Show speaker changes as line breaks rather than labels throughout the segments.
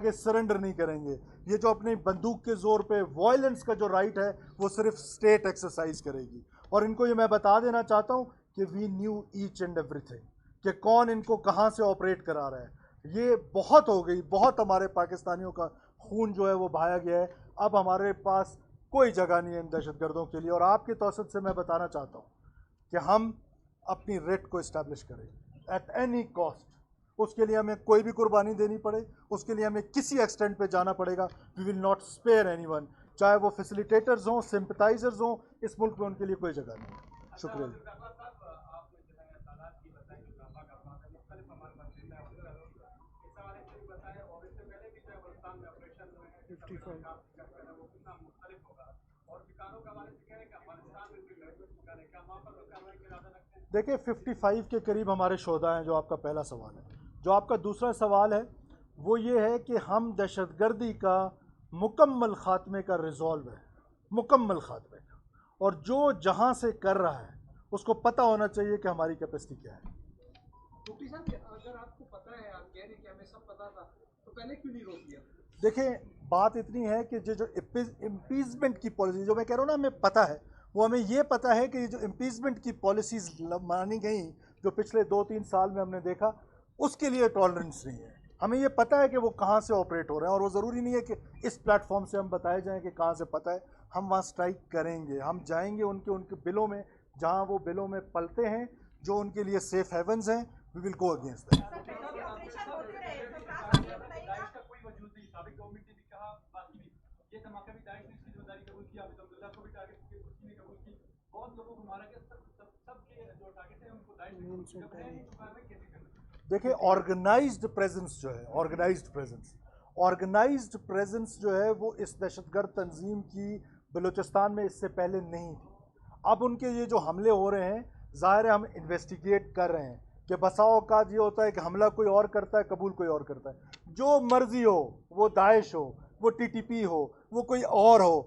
के सरेंडर नहीं करेंगे। ये जो अपनी बंदूक के जोर पे वायलेंस का जो राइट है वो सिर्फ स्टेट एक्सरसाइज करेगी। और इनको ये मैं बता देना चाहता हूँ कि we knew each and everything, कि कौन इनको कहाँ से ऑपरेट करा रहा है। ये बहुत हो गई, बहुत हमारे पाकिस्तानियों का खून जो है वो बहाया गया है। अब हमारे पास कोई जगह नहीं है इन दहशतगर्दों के लिए। और आपके तौसत से मैं बताना चाहता हूँ कि हम अपनी रेट को इस्टेब्लिश करें एट एनी कॉस्ट। उसके लिए हमें कोई भी कुर्बानी देनी पड़े, उसके लिए हमें किसी एक्सटेंट पे जाना पड़ेगा। We will not spare anyone, चाहे वो फैसिलिटेटर्स हों, सिंपथाइजर्स हों, इस मुल्क में उनके लिए कोई जगह नहीं है। शुक्रिया। देखिए 55 के करीब हमारे शोधा हैं, जो आपका पहला सवाल है। जो आपका दूसरा सवाल है वो ये है कि हम दहशतगर्दी का मुकम्मल ख़ात्मे का रिजॉल्व है, मुकम्मल ख़ात्मे का। और जो जहाँ से कर रहा है उसको पता होना चाहिए कि हमारी कैपेसिटी क्या है।
मुफ्ती साहब, अगर आपको पता है, आप कह रहे हैं कि हमें सब पता था, तो पहले क्यों नहीं रोक दिया?
देखिए बात इतनी है कि जो इम्पीचमेंट की पॉलिसी, जो मैं कह रहा हूँ ना हमें पता है, वो हमें ये पता है कि ये जो इम्पीचमेंट की पॉलिसीज मानी गई जो पिछले 2-3 साल में हमने देखा, उसके लिए टॉलरेंस नहीं है। हमें ये पता है कि वो कहाँ से ऑपरेट हो रहे हैं, और वो ज़रूरी नहीं है कि इस प्लेटफॉर्म से हम बताए जाएँ कि कहाँ से पता है। हम वहाँ स्ट्राइक करेंगे, हम जाएंगे उनके उनके बिलों में, जहाँ वो बिलों में पलते हैं, जो उनके लिए सेफ हेवन्स हैं। We will go against that. देखिए ऑर्गेनाइज्ड प्रेजेंस जो है, ऑर्गेनाइज्ड प्रेजेंस जो है वो इस दहशतगर्द तंजीम की बलूचिस्तान में इससे पहले नहीं थी। अब उनके ये जो हमले हो रहे हैं, ज़ाहिर है हम इन्वेस्टिगेट कर रहे हैं कि बसा औकात ये होता है कि हमला कोई और करता है, कबूल कोई और करता है। जो मर्जी हो, वो दाइश हो, वो टीटीपी हो, वो कोई और हो,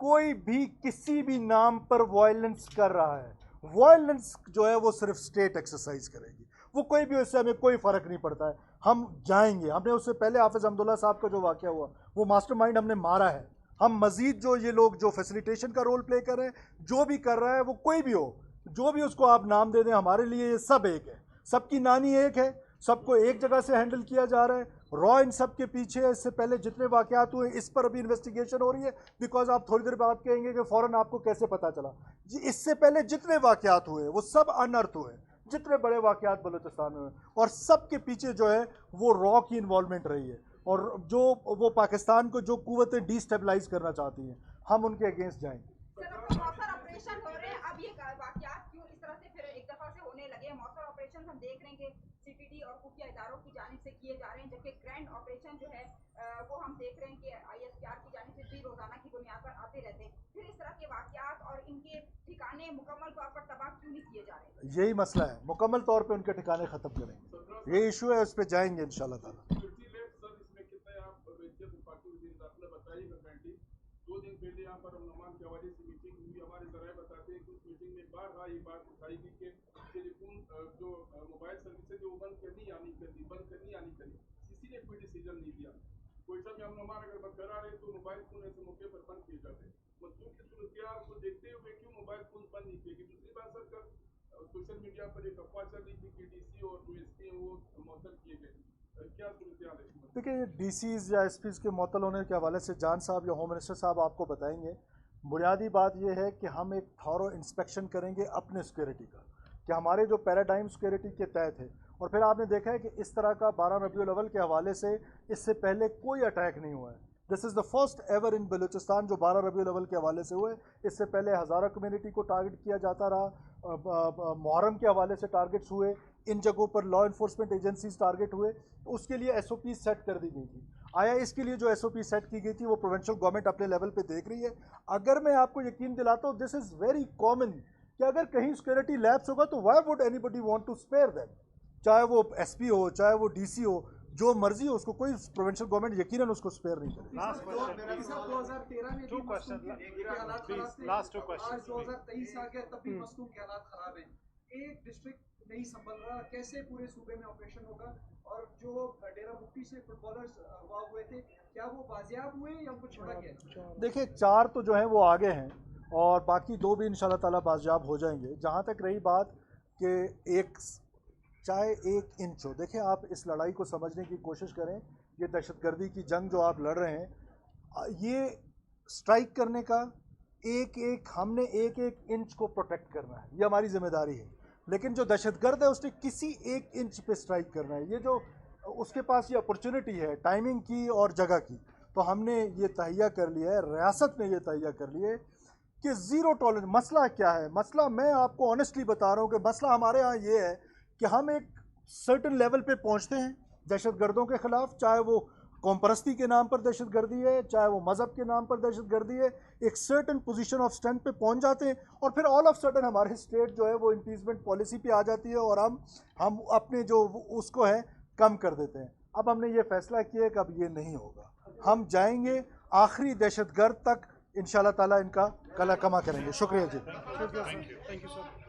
कोई भी किसी भी नाम पर वायलेंस कर रहा है, वायलेंस जो है वो सिर्फ स्टेट एक्सरसाइज करेगी। वो कोई भी हो, इससे हमें कोई फ़र्क नहीं पड़ता है। हम जाएंगे। हमने उससे पहले हाफिज़ अहमदुल्ला साहब का जो वाक़या हुआ, वो मास्टरमाइंड हमने मारा है। हम मज़ीद जो ये लोग जो फैसिलिटेशन का रोल प्ले कर रहे हैं, जो भी कर रहा है, वो कोई भी हो, जो भी उसको आप नाम दे दें, हमारे लिए ये सब एक है। सबकी नानी एक है, सबको एक जगह से हैंडल किया जा रहा है। रॉ इन सब के पीछे है। इससे पहले जितने वाक़यात हुए इस पर अभी इन्वेस्टिगेशन हो रही है। बिकॉज आप थोड़ी देर बाद कहेंगे कि फ़ौरन आपको कैसे पता चला जी। इससे पहले जितने वाक़यात हुए वो सब अनर्थ हुए, जितने बड़े वाक़यात बलूचिस्तान में हुए, और सब के पीछे जो है वो रॉ की इन्वॉल्वमेंट रही है। और जो वो पाकिस्तान को जो कुव्वतें डिस्टेबलाइज करना चाहती हैं, हम उनके अगेंस्ट जाएंगे।
मौसर ऑपरेशन हो रहे हैं, अब ये वाकयात क्यों इस तरह से फिर एक दफा से होने लगे? मौसर ऑपरेशन हम देख रहे हैं कि सीपीडी और खुफिया इदारों की जानिब से किए जा रहे हैं, जबकि ग्रैंड ऑपरेशन जो है वो हम देख रहे हैं कि आईएसपीआर की जानिब से भी रोजाना की बुनियाद पर आते रहते हैं। फिर इस तरह के वाकयात और इनके ठिकाने मुकम्मल तौर पर तबाह क्यों नहीं किए जा रहे?
यही मसला है, मुकम्मल तौर पर उनके ठिकाने ख़त्म करेंगे। ये इशू है, उस पर जाएंगे इंशाल्लाह ताला।
2 दिन पहले यहाँ पर अमन के हवाले से मीटिंग हुई। हमारे जराये बताते हैं कि उस मीटिंग में बार-बार ये बात उठाई गई कि टेलीफोन जो मोबाइल सर्विसेज वो बंद करनी आनी चाहिए। किसी ने कोई डिसीजन नहीं दिया। कोई सा भी हम अगर बरकरार है तो मोबाइल फोन ऐसे मौके पर बंद किए जाते हैं। मजदूर की सूरत को देखते हुए क्यों मोबाइल फोन बंद नहीं किए? दूसरी बात सर, कल सोशल मीडिया पर एक अफवाह चल रही थी कि डीसी और ओएसपी वो मुअत्तल किए गए। क्या सूरत हाल है?
देखिए डीसीज या एसपीज के मुअत्तल होने के हवाले से जान साहब या होम मिनिस्टर साहब आपको बताएंगे। बुनियादी बात यह है कि हम एक थॉरो इंस्पेक्शन करेंगे अपने सिक्योरिटी का, कि हमारे जो पैराडाइम सिक्योरिटी के तहत है। और फिर आपने देखा है कि इस तरह का 12 रबीउल अव्वल के हवाले से इससे पहले कोई अटैक नहीं हुआ है। This is the first ever in Balochistan जो 12 रबीउल अव्वल के हवाले से हुए। इससे पहले हज़ारा कम्युनिटी को टारगेट किया जाता रहा, मुहर्रम के हवाले से टारगेट्स हुए, इन जगहों पर लॉ इन्फोर्समेंट एजेंसीज टारगेट हुए। तो उसके लिए एसओपी सेट कर दी गई थी। आया इसके लिए जो एसओपी सेट की गई थी वो प्रोविंशियल गवर्नमेंट अपने लेवल पे देख रही है। अगर मैं आपको यकीन दिलाता हूँ, दिस इज़ वेरी कॉमन कि अगर कहीं सिक्योरिटी लैप्स होगा तो why would anybody want to spare that, चाहे वो एसपी हो, चाहे वो डीसी हो, जो मर्जी हो, उसको कोई प्रोविंशियल गवर्नमेंट यकीनन उसको स्पेयर नहीं करेगी।
लास्ट क्वेश्चन 2013 में भी लास्ट 2 क्वेश्चन आज 2023 आ गया, तब भी मसलूम के हालात खराब हैं। एक डिस्ट्रिक्ट नहीं संभल रहा, कैसे पूरे सूबे में ऑपरेशन होगा? और जो डेरा मुफ्ती से फुटबॉलर्स अगवा हुए थे, क्या वो बाजियाब हुए या उनको छोड़ा गया?
देखिए 4 तो जो हैं वो आगे हैं और बाकी 2 भी इंशाल्लाह ताला बाजियाब हो जाएंगे। जहाँ तक रही बात कि चाहे 1 इंच हो, देखिए आप इस लड़ाई को समझने की कोशिश करें। ये दहशतगर्दी की जंग जो आप लड़ रहे हैं, ये स्ट्राइक करने का हमने एक इंच को प्रोटेक्ट करना है, ये हमारी जिम्मेदारी है। लेकिन जो दहशतगर्द है उसने किसी 1 इंच पे स्ट्राइक करना है, ये जो उसके पास ये अपॉर्चुनिटी है टाइमिंग की और जगह की, तो हमने ये तहिया कर लिया है, रियासत ने ये तहिया कर लिया है कि ज़ीरो टॉलरेंस। मसला क्या है? मसला मैं आपको ऑनेस्टली बता रहा हूँ कि मसला हमारे यहाँ ये है कि हम एक सर्टन लेवल पे पहुँचते हैं दहशतगर्दों के ख़िलाफ़, चाहे वो कौम परस्ती के नाम पर दहशतगर्दी है, चाहे वो मज़हब के नाम पर दहशतगर्दी है। एक सर्टन पोजीशन ऑफ स्ट्रेंथ पे पहुंच जाते हैं और फिर ऑल ऑफ सडन हमारे स्टेट जो है वो इम्पीचमेंट पॉलिसी पे आ जाती है और हम अपने जो उसको है कम कर देते हैं। अब हमने ये फैसला किया कि अब ये नहीं होगा, हम जाएंगे आखिरी दहशतगर्द तक, इंशाल्लाह ताला इनका कला कमा करेंगे। शुक्रिया जी।
Thank you sir.